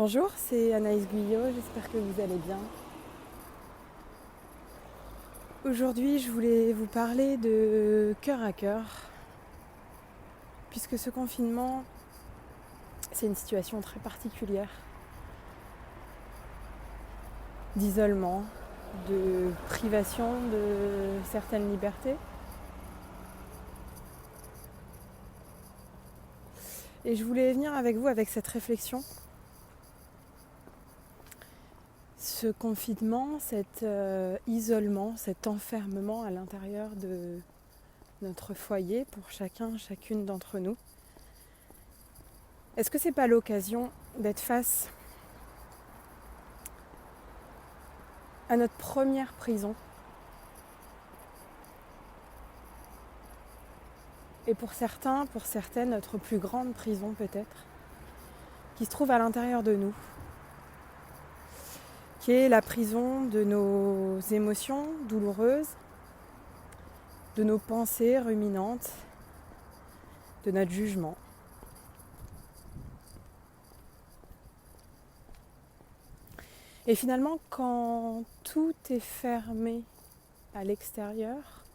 Bonjour, c'est Anaïs Guyot, j'espère que vous allez bien. Aujourd'hui, je voulais vous parler de cœur à cœur, puisque ce confinement, c'est une situation très particulière, d'isolement, de privation de certaines libertés. Et je voulais venir avec vous avec cette réflexion. Ce confinement, cet isolement, cet enfermement à l'intérieur de notre foyer pour chacune d'entre nous. Est-ce que c'est pas l'occasion d'être face à notre première prison? Et pour certains, pour certaines, notre plus grande prison peut-être, qui se trouve à l'intérieur de nous, qui est la prison de nos émotions douloureuses, de nos pensées ruminantes, de notre jugement. Et finalement, quand tout est fermé à l'extérieur,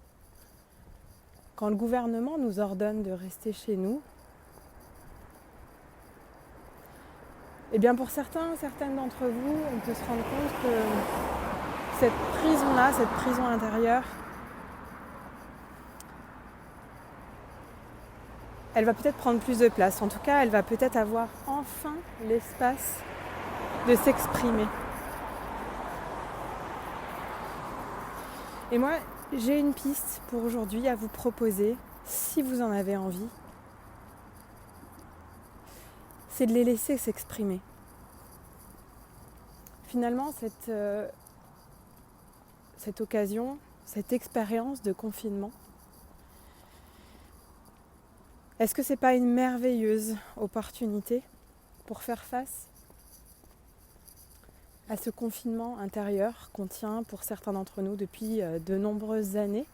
quand le gouvernement nous ordonne de rester chez nous, eh bien pour certaines d'entre vous, on peut se rendre compte que cette prison-là, cette prison intérieure, elle va peut-être prendre plus de place. En tout cas, elle va peut-être avoir enfin l'espace de s'exprimer. Et moi, j'ai une piste pour aujourd'hui à vous proposer, si vous en avez envie. C'est de les laisser s'exprimer. Finalement, cette occasion, cette expérience de confinement, est-ce que c'est pas une merveilleuse opportunité pour faire face à ce confinement intérieur qu'on tient pour certains d'entre nous depuis de nombreuses années,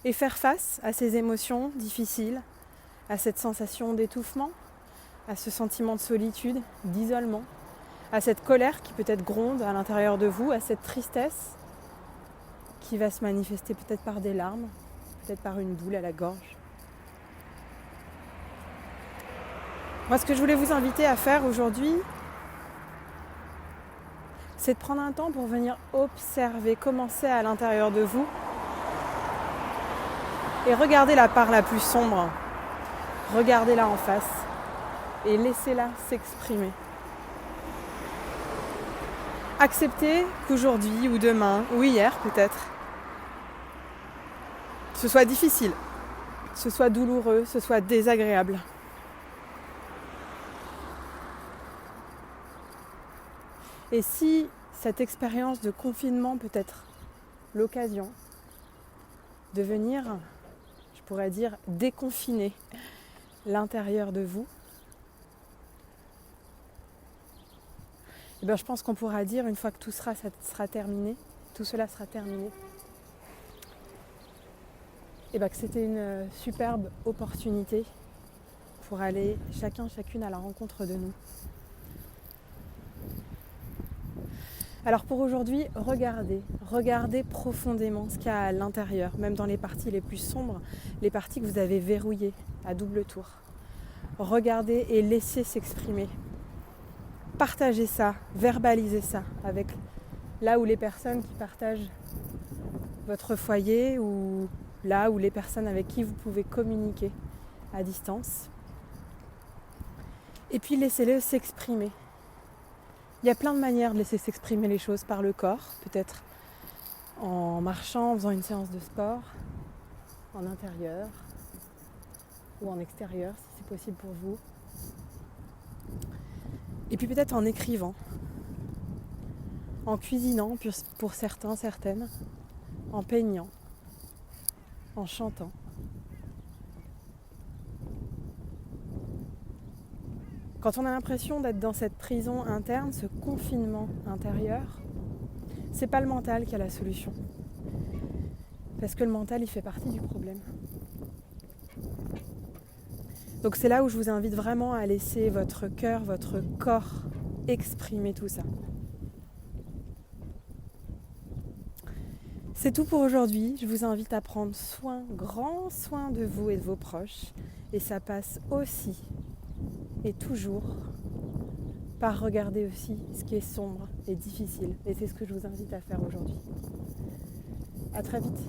et faire face à ces émotions difficiles, à cette sensation d'étouffement, à ce sentiment de solitude, d'isolement, à cette colère qui peut-être gronde à l'intérieur de vous, à cette tristesse qui va se manifester peut-être par des larmes, peut-être par une boule à la gorge. Moi, ce que je voulais vous inviter à faire aujourd'hui, c'est de prendre un temps pour venir observer comment c'est à l'intérieur de vous et regardez la part la plus sombre, regardez-la en face et laissez-la s'exprimer. Acceptez qu'aujourd'hui ou demain ou hier peut-être, ce soit difficile, ce soit douloureux, ce soit désagréable. Et si cette expérience de confinement peut être l'occasion de venir, je pourrais dire, déconfiner l'intérieur de vous, et bien je pense qu'on pourra dire, une fois que ça sera terminé, tout cela sera terminé, et bien que c'était une superbe opportunité pour aller chacune à la rencontre de nous. Alors pour aujourd'hui, regardez profondément ce qu'il y a à l'intérieur, même dans les parties les plus sombres, les parties que vous avez verrouillées à double tour. Regardez et laissez s'exprimer. Partagez ça, verbalisez ça avec là où les personnes qui partagent votre foyer ou là où les personnes avec qui vous pouvez communiquer à distance. Et puis laissez-les s'exprimer. Il y a plein de manières de laisser s'exprimer les choses par le corps, peut-être en marchant, en faisant une séance de sport, en intérieur ou en extérieur si c'est possible pour vous. Et puis peut-être en écrivant, en cuisinant pour certains, certaines, en peignant, en chantant. Quand on a l'impression d'être dans cette prison interne, ce confinement intérieur, c'est pas le mental qui a la solution. Parce que le mental, il fait partie du problème. Donc c'est là où je vous invite vraiment à laisser votre cœur, votre corps exprimer tout ça. C'est tout pour aujourd'hui. Je vous invite à prendre grand soin de vous et de vos proches. Et ça passe aussi et toujours par regarder aussi ce qui est sombre et difficile. Et c'est ce que je vous invite à faire aujourd'hui. À très vite.